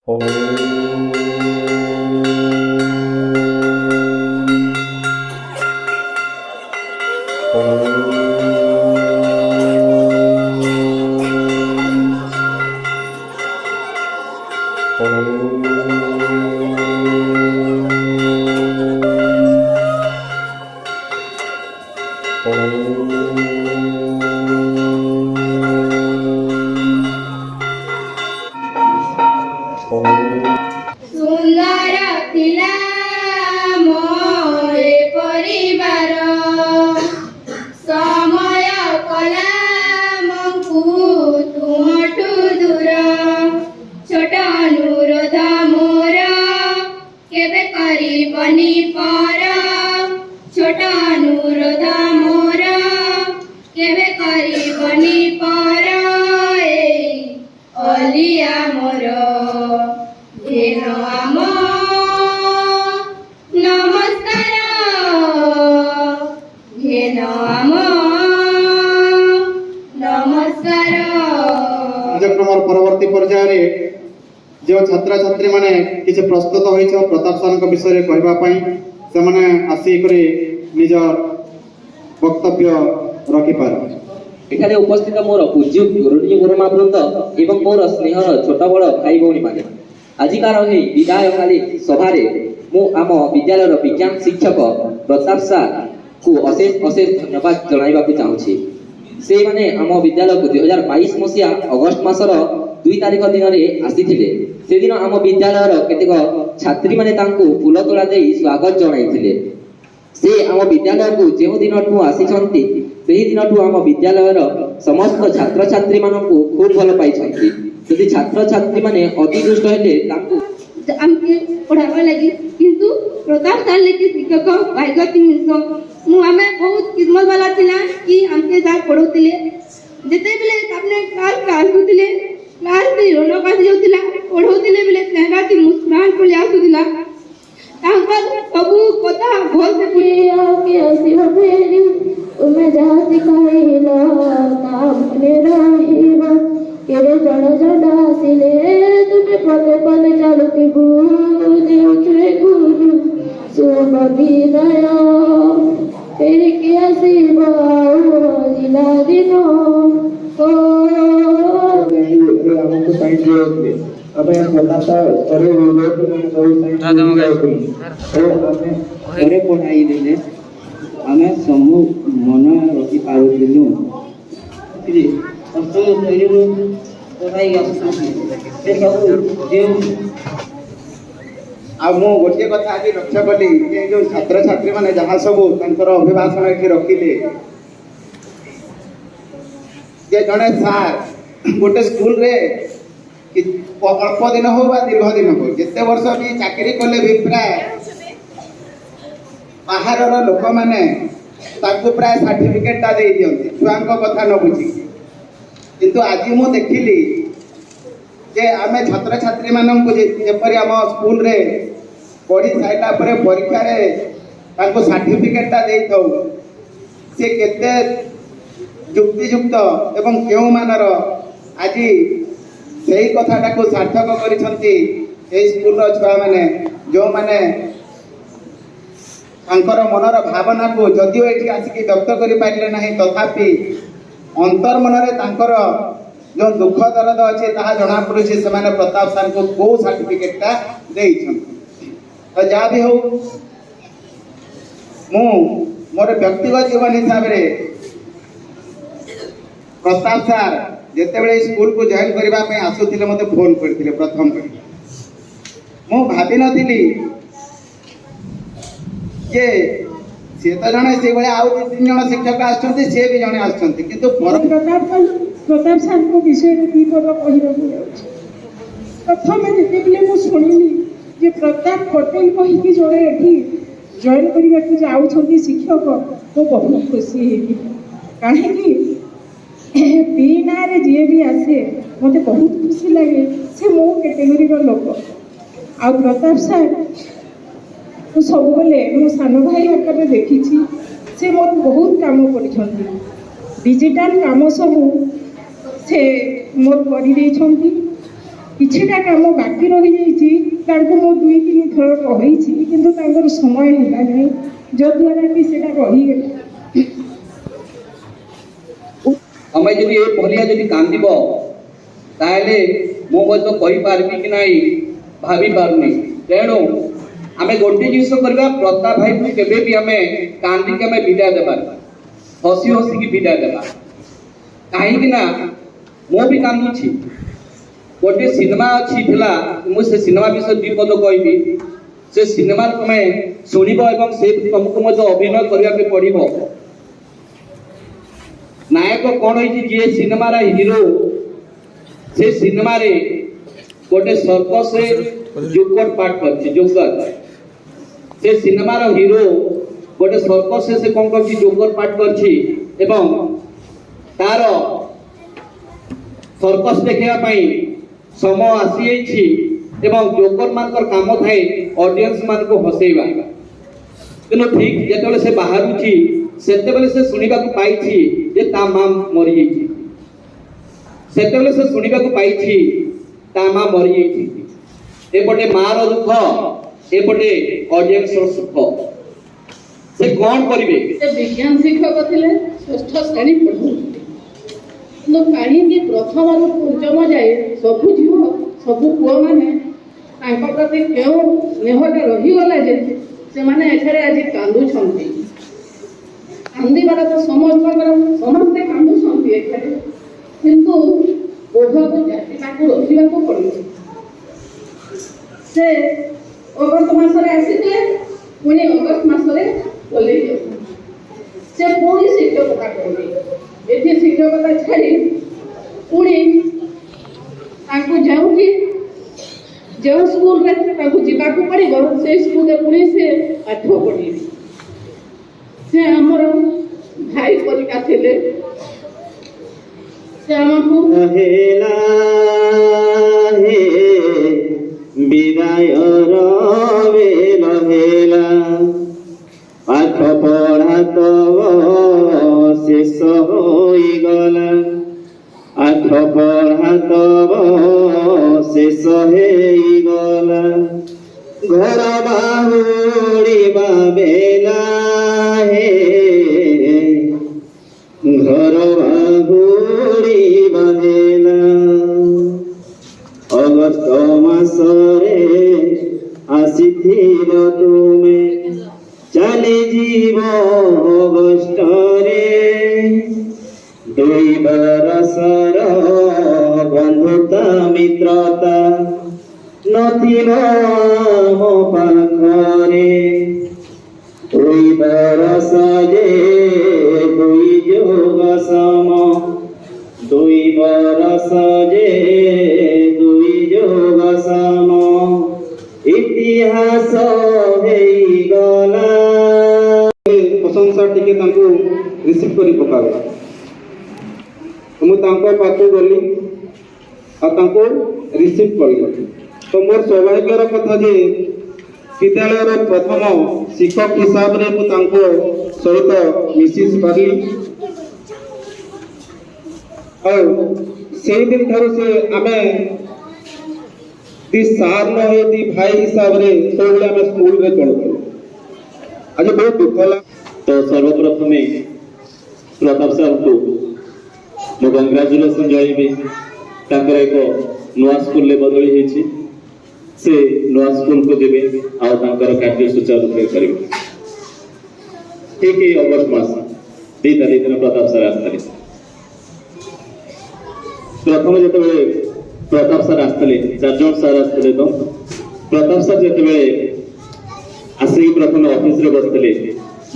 सुंदर थिला मोरे परिवार समय कला मकु तुमठु दूर छोट अनुरोध मोर केबे करिबनी पर छोट अनुरोध मोर केबे करिबनी पर अलिया मोर आम नमस्कार आम नमस्कार। कार्यक्रम परवर्ती पर्याय जो छात्र छात्री माने किसी प्रस्तुत होई प्रताप सार विषय कहवाई से माने आसिक निज वक्तव्य रखिपार। एखादे उपस्थित मोर पूज्य गुरुजी गुरुमा वृंद एवं मोर स्नेह छोट बड़ भाई भौणी माने आजिकार विदायकाली सभारे मु आम विद्यालय विज्ञान शिक्षक प्रताप सार को अशेष अशेष धन्यवाद जणाइबा को चाहूछि। से माने आम विद्यालय को 2022 मसिया अगस्त मासर 2 तारिख दिन में आसीथिले। से दिन आम विद्यालय केतेक छात्री माने तांको फूल तोड़ा देई स्वागत जणाइथिले। से आम विद्यालय को जो दिन आसीछंती सेही दिन आम विद्यालय समस्त छात्र छात्री मानकु खूब भल पाइछंती। यदि छात्र छात्री माने अति दुष्ट हेले तांको आमके पढ़ावा लगी किंतु प्रताप सार लेके शिक्षक भाग्यवती मिलस मु आमे बहुत किस्मत वाला थिला कि आमके साथ पढ़ौतिले जेते बेले आपने क्लास आसुतिले क्लास रे रौनक आसी जाउतिला पढ़ौतिले बेले चेहरा ती मुस्कुराहट पले आसुतिला तांकर सबु कथा भल से पुरिया के आसीबा फेरी तुमे जहा सिखाइला ता मने रहिबा केरे जड़ जड़ आसिले तुमे पले पले चलती बुझे उठे गुरु सुम विनय तेरे के आसीबा जिला दिनो ओ हमको साइंस ले अब हम बताता अरे लोग घरे पढ़ाई देले आमे समूह मन रखी पारुथिलु कि अष्टम श्रेणी पढ़ाई आसुछि जे आ मु गोटे कथा आज लक्ष्य कली जे जो छात्र छात्री माने जहाँ सब अभिभाषण ये रखिले जे जड़े सार गोटे स्कूल रे अल्प दिन हो दीर्घ दिन हो जिते वर्ष भी चाकरी कले भी प्राय बाहर लोक मैंने प्राय सर्टिफिकेट दे दिखती छुआ कथा न बुझी किंतु आज मु देखिली जे आमे छात्र छात्री मानक जेपरी आम स्कूल रे पढ़ी सारा पर परीक्षा रे सर्टिफिकेट दे सी केते युक्तियुक्त एवं केउ मानर आज से कथाटा को सार्थक करिसंती ए स्कूल छुआ मैंने जो माने तांकर मनर भावना को जदिओ एठी आसिक व्यक्त करि पाइले नाही तथापि अंतर मनरे तांकर जो दुख दर्द अच्छे ताहा जना पड़े से माने प्रताप सार को को सर्टिफिकेटटा देइछंती। तो जा भी हो मु मोर व्यक्तिगत जीवन हिसाब रे प्रताप सार जेतेबेले स्कूल को जॉइन करबा पे आसुथिले मते फोन करथिले प्रथम कर मु भाबी नथिली जे से तो जने से भाई आउ 2-3 जन शिक्षक आछंती से भी जने आछंती किंतु प्रताप सार को विषय में की पद कहबा को जाउछ। प्रथम जेतेबेले मु सुनिली जे प्रताप पटेल कहि कि जणे एठी जॉइन करबा को जाउछंती शिक्षक तो बहुत खुशी हेली काहे कि बीना रे जे भी आसे मते बहुत खुशी लगे से मो कैटेगरी रो लोक आ प्रताप सार तो सब बेले मो सान भाई आकर देखी से मोर बहुत काम कर डिजिटल काम सब से मोर कर किछिटा काम बाकी रही जाइए मु 2-3 थर कही किंतु तांकर समय है नहीं जद्वारा कि सेटा रहीगला हमें जब ये पहलिया जब कांदब ताहले मुझे कहीपरि कि नाई भाभी पारुनी तेणु आम गोटे जिस करवा प्रताप भाई को केवे भी आम कांदिक आम विदाय देवा हसी हसिकी विदाय देवा कहीं मु भी कांदुची गोटे सिनेमा अच्छी थिला मुझे सिनेमा विषय 2 पद कहबी से सिनेमा तुम शुणव और से तुमको अभिनय करने पड़ो नायक कौन होती जी सिनेमार हिरो से सिनेमा रे गोटे सर्कस जोकर पार्ट कर जोकर से सिनेमार हिरो गोटे सर्कस से कौन कर जोकर पार्ट कर तार सर्कस देखा समय आसी जोकर मान काम थाए ऑडियंस मान को हसैवा कि ठीक जिते से बाहर से शुणा पाई जे ता मां मरी जाइए से शुणा पाई ता मां मरी जाइए एपटे मार दुख एपटे ऑडियंस सुख से कौन करेंगे विज्ञान शिक्षक थे 6ठ श्रेणी पढ़ाऊँ कहीं प्रथम रु पंचम जाए सबू झील सबू पुआ मैंने प्रति क्यों स्नेहटा रहीगला जे से मैंने आज कांदुंट कांदार तो समस्ते कांदुंट किंतु बोध को जाति रखा पड़े से अगस्त मसरे आसी पुणी अगस्त मसरे चल से पुणी शिक्षकता करेंगे ये शिक्षकता छाड़ी पुणी जो स्कूल जावाक पड़ो से स्कूल पुणी से पाठ पढ़े से आमर भाई परिका थे से आमको विदाय रहेला पाठ पढ़ा तो शेष होईगला पाठ पढ़ा तो शेष होईगला घर बाहुड़ीबा बेला हे घर बाहुड़ीबा बेला अगस्त मासरे आसीथिल तुमे चली जीव अगस्त रे 2 बरसर बंधुता मित्रता नथिल मो पाखरे 2 बरस जे 2 जोग सम 2 बरस जे 2 जोग सम इतिहास गला प्रशंसा टिके रिसीव कर पकावे मुझे पाक गली रिसीव कली तो मोर सौभाग्यर कथा जे विद्यालय प्रथम शिक्षक हिसाब से सहित मिसी पारि से दिन ठार से आम दी सार न दी भाई हिसाब से सब आम स्कूल में चलू आज बहुत दुख लगा। तो सर्वप्रथम प्रताप सार को मो कंग्राचुलेसन जणाइबी एक नुआ स्कूल बदली होती से नुआ स्कूल को देवे कार्य सुचारू रूप करेंगे ठीक है अगस्त मास 2 तारीख दिन प्रताप सार आसते प्रथम जो प्रताप सार आसते 4 जन सार आसते तो प्रताप सार जो आसिक प्रथम ऑफिस रे बसते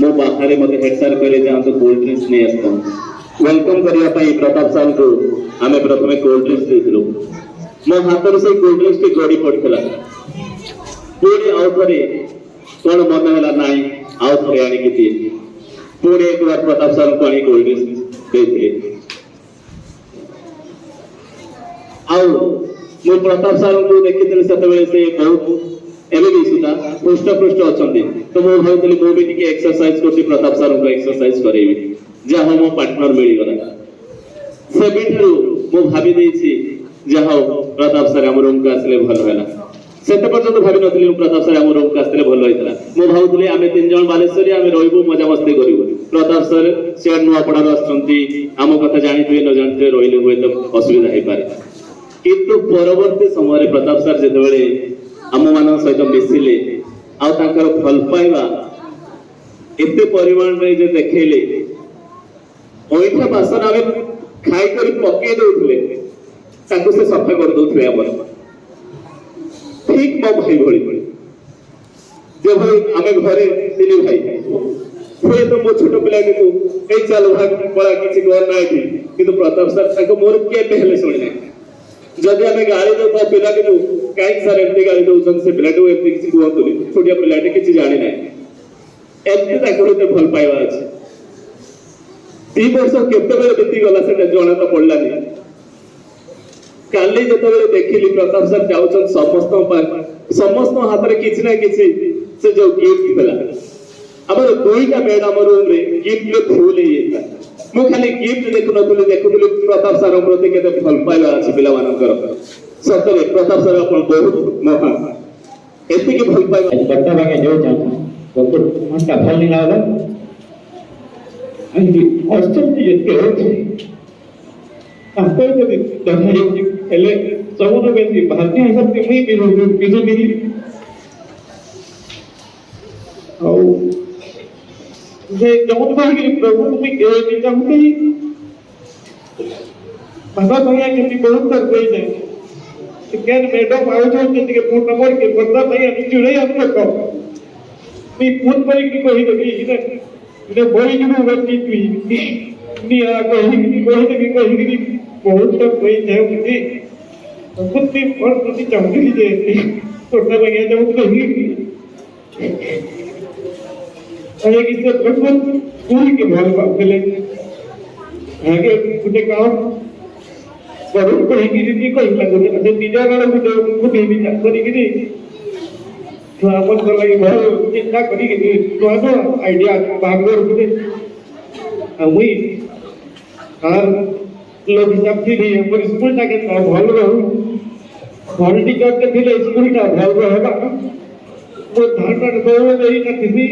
मो पाखे मत हेड सार कहले जातु कोल्ड ड्रिंक्स नहीं आसता वेलकम करने प्रताप सार को आम प्रथम कोल्ड ड्रिंक्स देलु मो हाथ से कोल्ड ड्रिंक्स टी गड़ी पड़ता पुणी आउ थे कौन मन है ना आउ थे आणिकी दिए पुणी एक बार प्रताप सार को आनी कोल्ड ड्रिंक्स देते मु प्रताप सार को देखी से बहुत एवं सुधा पृष्ठ पृष्ठ अच्छा तो मुझे भाई मुझे एक्सरसाइज कर प्रताप सार को एक्सरसाइज करेबी जहाँ मो पार्टनर मिलगला से भावी ଯାହା ହଉ ପ୍ରତାପ ସାର୍ ଆମ ରୁମକୁ ଆସିଲେ ଭଲ ହେଲା। ସେତେ ପର୍ଯ୍ୟନ୍ତ ଭାବି ନଥିଲି ପ୍ରତାପ ସାର୍ ଆମ ରୁମକୁ ଆସିଥିଲେ ଭଲ ହେଇଥିଲା। ମୁଁ ଭାବୁଥିଲି ଆମେ 3 ଜଣ ବାଲେଶ୍ୱରୀ ଆମେ ରହିବୁ ମଜାମସ୍ତି କରିବୁ। ପ୍ରତାପ ସାର୍ ସେ ନୂଆପଡ଼ାରୁ ଆସୁଛନ୍ତି, ଆମ କଥା ଜାଣିଥିବେ ନ ଜାଣିଥିବେ, ରହିଲେ ହୁଏତ ଅସୁବିଧା ହେଇପାରେ। କିନ୍ତୁ ପରବର୍ତ୍ତୀ ସମୟରେ ପ୍ରତାପ ସାର୍ ଯେତେବେଳେ ଆମମାନଙ୍କ ସହିତ ମିଶିଲେ ଆଉ ତାଙ୍କର ଭଲ ପାଇବା ଏତେ ପରିମାଣରେ ଯେ ଦେଖେଇଲେ, ଅଇଁଠା ବାସନ ଆମେ ଖାଇକରି ପକେଇ ଦଉଥିଲେ ତାଙ୍କୁ ସେ ସଫା କରିଦଉଥିଲେ ଆମର, ଠିକ ମୋ ଭାଇ ଭଳି। ଯେଭଳି ଆମେ ଘରେ 3 ଭାଇ, ହୁଏତ ମୋ ଛୋଟ ପିଲାଟିକୁ ଏଇ ଚାଲ ଭଳା କିଛି କରୁନାହାନ୍ତି, କିନ୍ତୁ ପ୍ରତାପ ସାର୍ ତାଙ୍କ ମୋର କେବେ ହେଲେ ଶୁଣି ନାହିଁ। ଯଦି ଆମେ ଗାଳି ଦଉଥିବା ପିଲାଟିକୁ, କାହିଁକି ସାର୍ ଏମିତି ଗାଳି ଦଉଛନ୍ତି, ସେ ପିଲାଟିକୁ ଏମିତି କିଛି କୁହନ୍ତୁନି, ଛୋଟିଆ ପିଲାଟି କିଛି ଜାଣିନାହିଁ, ଏମିତି ତାଙ୍କର ଏତେ ଭଲ ପାଇବା ଅଛି। 2 ବର୍ଷ କେତେବେଳେ ବିତିଗଲା ସେଟା ଜଣା ତ ପଡିଲାନି। କାଲି ଯେତେବେଳେ ଦେଖିଲି ପ୍ରତାପ ସାର୍ ଯାଉଛନ୍ତି ସମସ୍ତଙ୍କ ହାତରେ କିଛି ନା କିଛି ସେ ଯୋଉ ଗିଫ୍ଟ ଥିଲା, ଆମର 2ଟା ବେଡ୍ ଆମ ରୁମରେ ଗିଫ୍ଟରେ ଫୁଲ ହେଇଯାଇଥିଲା। ମୁଁ ଖାଲି ଗିଫ୍ଟ ଦେଖୁଥିଲି ପ୍ରତାପ ସାର୍ ପ୍ରତି କେତେ ଭଲ ପାଇବା ଅଛି ପିଲାମାନଙ୍କର। ସତରେ ପ୍ରତାପ ସାର୍ ଆପଣ ବହୁତ ମହାନ, ଏତିକି ଭଲ ପାଇବା। ବର୍ତ୍ତମାନ ଯୋଉ ମନଟା ଭଲ नहीं लागल ଅଷ୍ଟମୀ ଯେତେ ହଉଛି ତାଙ୍କର ଯଦି ଦେଖା ଯାଉଛି ହେଲେ ସବୁଠୁ ବେଶୀ ଭାଗ୍ୟ ହିସାବରେ ମୁଇଁ ବିଜୁଲି ଆଉ ଯେ ଜମନ ଭାଇ ପ୍ରଭୁ ମୁଇଁ କେହି ଚାହୁଁଛି ବାବା ଭैया କେମିତି ବହୁତ ଥର କହିଯାଏ କେନ୍ ମ୍ୟାଡମ୍ ଆଉଛନ୍ତି ଟିକେ ଫୋନ ନମ୍ବର के बदला भैया जुड़े आप लोग मी फोन କରିକି କହିଦେବି इधर बोली जुड़ू बच्ची तू निया କହିକି କହିକି बहुत तक कोई जाए मुझे कुछ भी और कुछ चाहूंगी जे छोटा भैया जाऊँ कहीं अरे किससे बिल्कुल पूरी के भाग पहले आगे कुछ काम करूँ कहीं की कोई लगो अरे निजा वाला कुछ भी ना करी कि तो अपन कर लगी बहुत चिंता करी कि तो ना आइडिया बागलोर कुछ वही और लोग सब की भी पर स्कूल टा के भल रहू भल टीचर के थिले स्कूल टा भल रहेगा वो धारणा दो नहीं ना किसी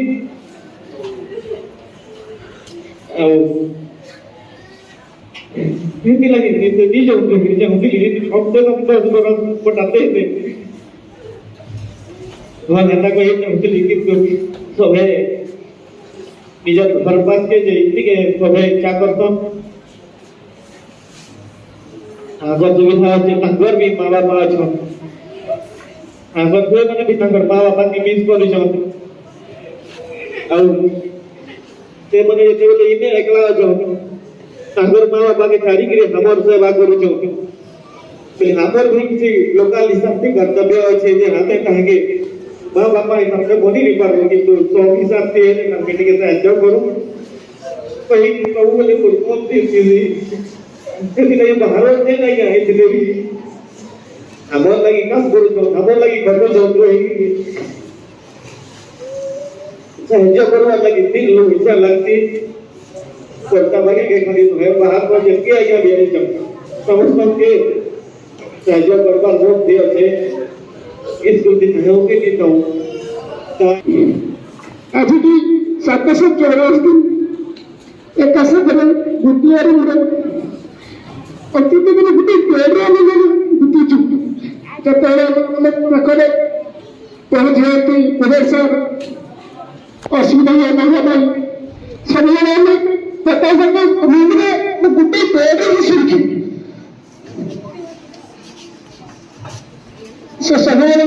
ये लगे ये दी जो होती है हम तो 10 बरस बताते थे वहाँ घंटा को एक होती लेकिन सब है निजा बर्बाद के जे के सब है क्या करता आगर सुविधा अच्छे तांगर भी माँ बाप अच्छो आगर हुए मैंने भी तांगर माँ बाप की मिस कर लीजो और ते मैंने ये केवल इन्हें एकला अच्छो तांगर माँ बाप के छाड़ी के लिए हमार सेवा करूँ जो फिर हमार भी किसी लोकल हिसाब से कर्तव्य अच्छे जे हाथे कहेंगे माँ बाप हिसाब से बोली नहीं पारो कि तो सौ हिसाब से ये कम्युनिटी के साथ जब करूँ कहीं कहूँ बोले कुछ कौन सी चीज़ इसलिए बाहर से नहीं आए इसलिए भी हमारे लगी कस गुरु तो हमारे लगी बदल जो रहेगी सहज करवा लगी 3 लोग इच्छा लगती कोटा बगे के खरीद है बाहर पर जब के आया भी जब समझ के सहज करवा लोग दिए थे इसको दिन है ओके नहीं तो आज की 784 दिन एक ऐसा दिन गुटियार मुरे अतीत में गुटी पेड़ में गुटी चुप जब पहले प्रकड़े पहुंच गए थे उधर से असुविधा ना हो भाई सभी ने पता है कि रूम में गुटी पेड़ में सुरखी सो सभी ने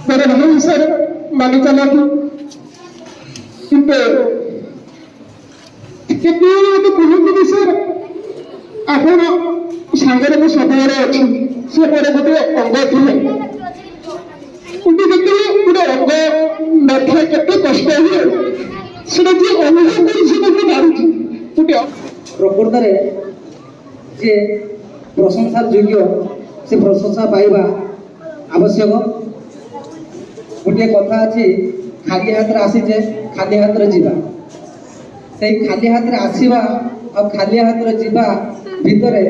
मेरे भाई सर मानी चला कि कितने तो कहते सर ଆପଣ ସାଙ୍ଗରେ ମୁଁ ସବୁବେଳେ ଅଛି ସେ ପରେ ଗୋଟେ ଅଙ୍ଗ ଥିଲେ କିନ୍ତୁ ଦେଖିଲେ ଗୋଟେ ଅଙ୍ଗ ନଥାଏ କେତେ କଷ୍ଟ ହୁଏ ସେଟା ଯିଏ ଅନୁଭବ କରିଛି ତାକୁ ଜାଣୁଛି ଗୋଟେ ପ୍ରକୃତରେ ଯେ ପ୍ରଶଂସାର ଯୋଗ୍ୟ ସେ ପ୍ରଶଂସା ପାଇବା ଆବଶ୍ୟକ। ଗୋଟିଏ କଥା ଅଛି ଖାଲି ହାତରେ ଆସିଛେ ଖାଲି ହାତରେ ଯିବା, ସେଇ ଖାଲି ହାତରେ ଆସିବା ଆଉ ଖାଲି ହାତରେ ଯିବା ଭିତରେ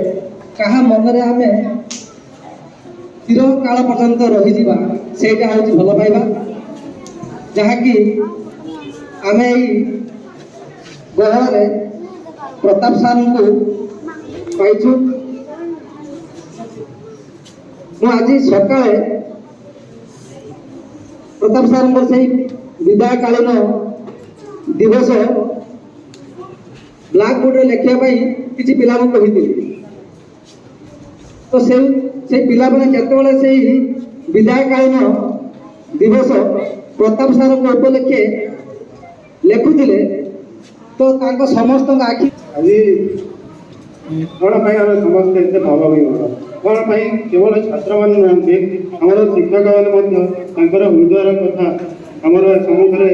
କାହା ମନରେ ଆମେ ଚିରକାଳ ପର୍ଯ୍ୟନ୍ତ ରହିଯିବା ସେଇଟା ହେଉଛି ଭଲ ପାଇବା, ଯାହାକି ଆମେ ଏଇ ଗହଳରେ ପ୍ରତାପ ସାର୍ଙ୍କୁ ପାଇଛୁ। ମୁଁ ଆଜି ସକାଳେ ପ୍ରତାପ ସାର୍ଙ୍କର ସେଇ ବିଦାୟକାଳୀନ ଦିବସ ବ୍ଲାକ୍ ବୋର୍ଡରେ ଲେଖିବା ପାଇଁ କିଛି ପିଲାଙ୍କୁ କହିଥିଲି। ତ ସେଇ ପିଲାମାନେ ଯେତେବେଳେ ସେଇ ବିଦାୟକାଳୀନ ଦିବସ ପ୍ରତାପ ସାର୍ଙ୍କ ଉପଲକ୍ଷେ ଲେଖୁଥିଲେ ତ ତାଙ୍କ ସମସ୍ତଙ୍କ ଆଖି ଆଜି କ'ଣ ପାଇଁ ଆମେ ସମସ୍ତେ ଏତେ ପ୍ରଭାବିତ, କ'ଣ ପାଇଁ କେବଳ ଛାତ୍ରମାନେ ନୁହନ୍ତି, ଆମର ଶିକ୍ଷକମାନେ ମଧ୍ୟ ତାଙ୍କର ହୃଦୟର କଥା ଆମର ସମ୍ମୁଖରେ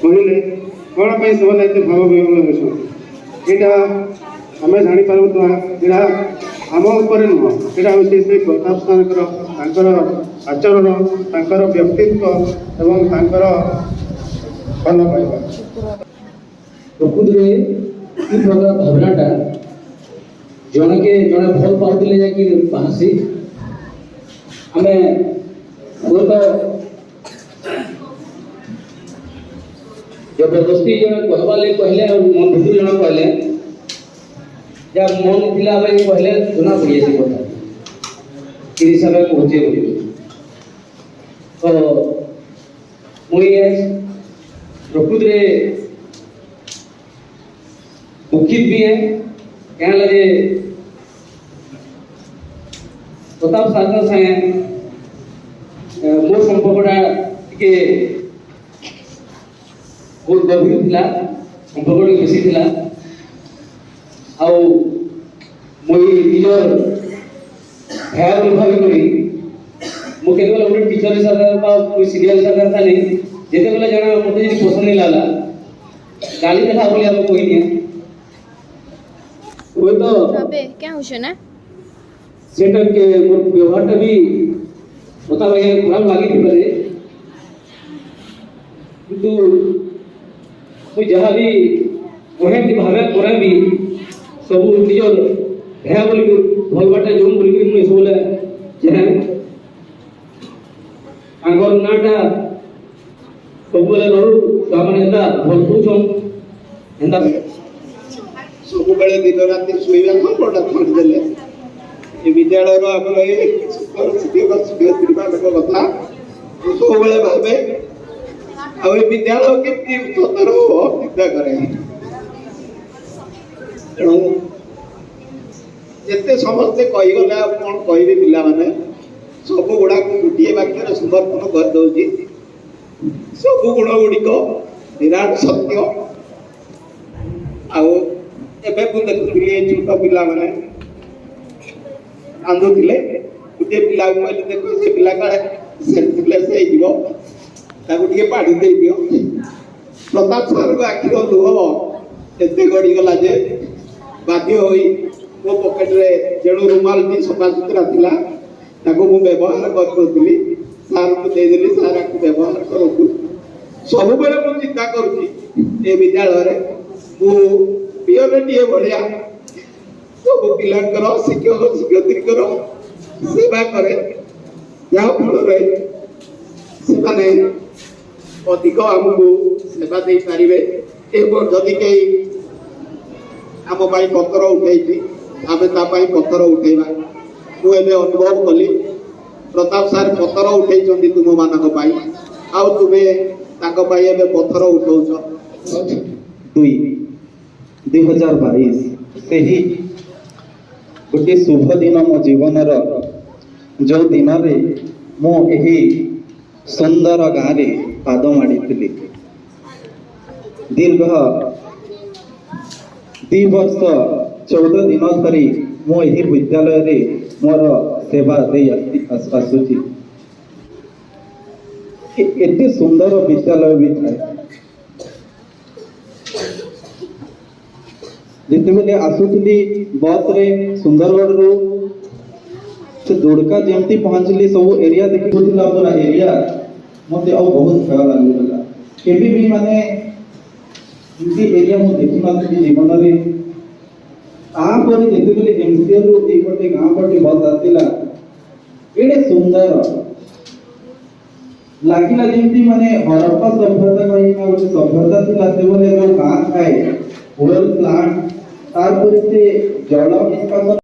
କହିଲେ କ'ଣ ପାଇଁ ସେମାନେ ଏତେ ଭାବବିହ୍ୱଳ ହେଉଛନ୍ତି। ଏଇଟା ଆମେ ଜାଣିପାରୁଥିବା, ଏଇଟା ଆମ ଉପରେ ନୁହଁ, ଏଇଟା ହେଉଛି ସେଇ ପ୍ରତାପ ସାର୍ଙ୍କର ତାଙ୍କର ଆଚରଣ, ତାଙ୍କର ବ୍ୟକ୍ତିତ୍ୱ ଏବଂ ତାଙ୍କର ଭଲ ପାଇବା। ପ୍ରକୃତିରେ ଇ ପ୍ରକାର ଭାବନାଟା ଜଣକେ ଜଣେ ଭଲ ପାଉଥିଲେ ଯାଇକି ପାସି ଆମେ ହୁଏତ ଜବରଦସ୍ତି ଜଣେ କହିବାର୍ ଲାଗି କହିଲେ ମନ ଭିତରୁ ଜଣେ କହିଲେ ଯାହା ମନ ଥିଲା ଆମେ କହିଲେ ଜଣା ପଡ଼ିଯାଏ ସେ କଥା ଏ ହିସାବରେ କହୁଛେ ବୋଲି। ତ ମୁଇଁ ପ୍ରକୃତିରେ दुखित भी है, क्या लगे प्रताप सागर संगे मोर संपर्कटा टिके बहुत गभीर थिला, संपर्क बेसी थिला आउ मुई निजर भया भावी करी मु केवल गोटे टीचर हिसाब से कोई सीनियर हिसाब से नहीं जेते बेले जणा मते जदी पसंद नहीं लागला गाली देला बोली हम कोई नहीं वो तो क्या हो ना सेटा के मोर व्यवहारटा भी बता भाई खराब लागी थी परे किंतु मुई जहाँ भी कहे कि भावे करे भी सब निजर भया बोली भल बाटे जोम बोली मुई सबले जे आगर नाटा सबले रहू सामान्य एंदा भल पूछम एंदा ସବୁବେଳେ ଦିନ ରାତି ଶୋଇବା ଖବରଟା ଛାଡ଼ିଦେଲେ ଏ ବିଦ୍ୟାଳୟର ଆମର ଏ ଶିକ୍ଷକ ଶିକ୍ଷୟିତ୍ରୀମାନଙ୍କ କଥା ମୁଁ ସବୁବେଳେ ଭାବେ ଆଉ ଏ ବିଦ୍ୟାଳୟ କେମିତି ଉଚ୍ଚତର ଚିନ୍ତା କରେ। ତେଣୁ ଯେତେ ସମସ୍ତେ କହିଗଲେ ଆଉ କ'ଣ କହିବେ ପିଲାମାନେ ସବୁ ଗୁଡ଼ାକୁ ଗୋଟିଏ ବାକ୍ୟରେ ସମର୍ପଣ କରିଦେଉଛି। ସବୁ ଗୁଣ ଗୁଡ଼ିକ ନିରାଟ ସତ୍ୟ। ଆଉ ଏବେ ମୁଁ ଦେଖୁଥିଲି ଏ ଛୋଟ ପିଲାମାନେ କାନ୍ଦୁଥିଲେ, ଗୋଟିଏ ପିଲାକୁ କହିଲେ ଦେଖ ସେ ପିଲା କାଳେ ସେନ୍ସଲେସ୍ ହେଇଯିବ, ତାକୁ ଟିକେ ପାଣି ଦେଇଦିଅ। ପ୍ରତାପ ସାର୍ଙ୍କ ଆଖିର ଲୁହ ଏତେ ଗଡ଼ିଗଲା ଯେ ବାଧ୍ୟ ହୋଇ ମୋ ପକେଟରେ ଯେଣୁ ରୁମାଲଟି ସଫାସୁତୁରା ଥିଲା ତାକୁ ମୁଁ ବ୍ୟବହାର କରିନଥିଲି, ସାର୍ଙ୍କୁ ଦେଇଦେଲି, ସାର୍ ଆକୁ ବ୍ୟବହାର କରନ୍ତୁ। ସବୁବେଳେ ମୁଁ ଚିନ୍ତା କରୁଛି ଏ ବିଦ୍ୟାଳୟରେ ମୁଁ ପିଅନଟିଏ ଭଳିଆ ସବୁ ପିଲାଙ୍କର ଶିକ୍ଷକ ଶିକ୍ଷୟିତ୍ରୀଙ୍କର ସେବା କରେ, ଯାହାଫଳରେ ସେମାନେ ଅଧିକ ଆମକୁ ସେବା ଦେଇପାରିବେ। ଏବଂ ଯଦି କେହି ଆମ ପାଇଁ ପତ୍ର ଉଠେଇଛି ଆମେ ତା ପାଇଁ ପତ୍ର ଉଠେଇବା। ମୁଁ ଏବେ ଅନୁଭବ କଲି ପ୍ରତାପ ସାର୍ ପତ୍ର ଉଠେଇଛନ୍ତି ତୁମମାନଙ୍କ ପାଇଁ, ଆଉ ତୁମେ ତାଙ୍କ ପାଇଁ ଏବେ ପଥର ଉଠଉଛ। 2022 ସେହି ଗୋଟିଏ ଶୁଭ ଦିନ ମୋ ଜୀବନର, ଯେଉଁ ଦିନରେ ମୁଁ ଏହି ସୁନ୍ଦର ଗାଁରେ ପାଦ ମାଡ଼ିଥିଲି। ଦୀର୍ଘ 2 ବର୍ଷ 14 ଦିନ ଧରି ମୁଁ ଏହି ବିଦ୍ୟାଳୟରେ ମୋର ସେବା ଦେଇ ଆସୁଛି। ଏତେ ସୁନ୍ଦର ବିଦ୍ୟାଳୟ ବି ଥାଏ। ଯେତେବେଳେ ଆସୁଥିଲି ବସ୍ରେ ସୁନ୍ଦରଗଡ଼ରୁ ସେ ଦୁଡ଼କା ଯେମିତି ପହଞ୍ଚିଲି ସବୁ ଏରିଆ ଦେଖିଥିଲା, ପୁରା ଏରିଆ ମୋତେ ଆଉ ବହୁତ ଭୟ ଲାଗୁଥିଲା। କେବେ ବି ମାନେ ଏମିତି ଏରିଆ ମୁଁ ଦେଖିନଥିଲି ଜୀବନରେ। तापर जेतेबेले एमसीएल रो ए पटे गांव पटे बस आतिला एडे सुंदर लागिला जेमती माने हरप्पा सभ्यता कहि ना गोटे सभ्यता थिला से बोले जो गां थाए वेल प्लांट तापर से जल निष्कासन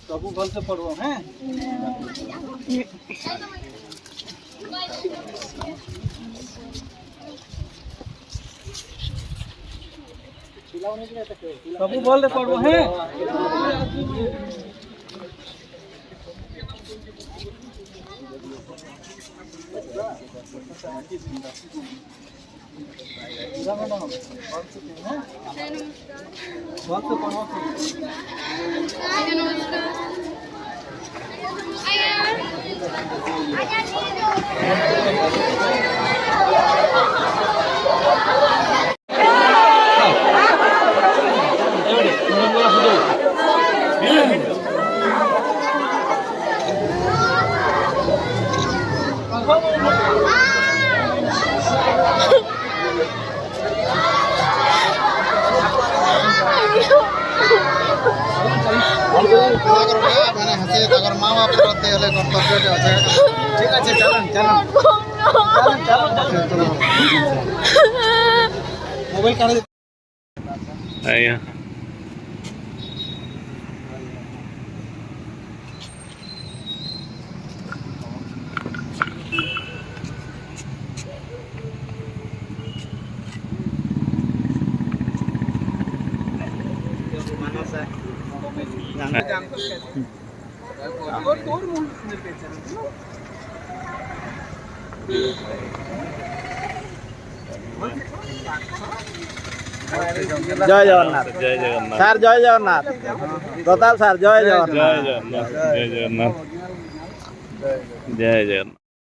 सब भल से पढ़ो हैं सब भल से पढ़ो हैं बहुत से पढ़ो माँ बाप करते कर्तव्य ठीक है चलन चलन मोबाइल काढ़ जय जगन्नाथ जय जगन्नाथ सर जय जगन्नाथ प्रताप सर जय जगन्नाथ जय जगन्नाथ जय जगन्नाथ जय जगन्नाथ।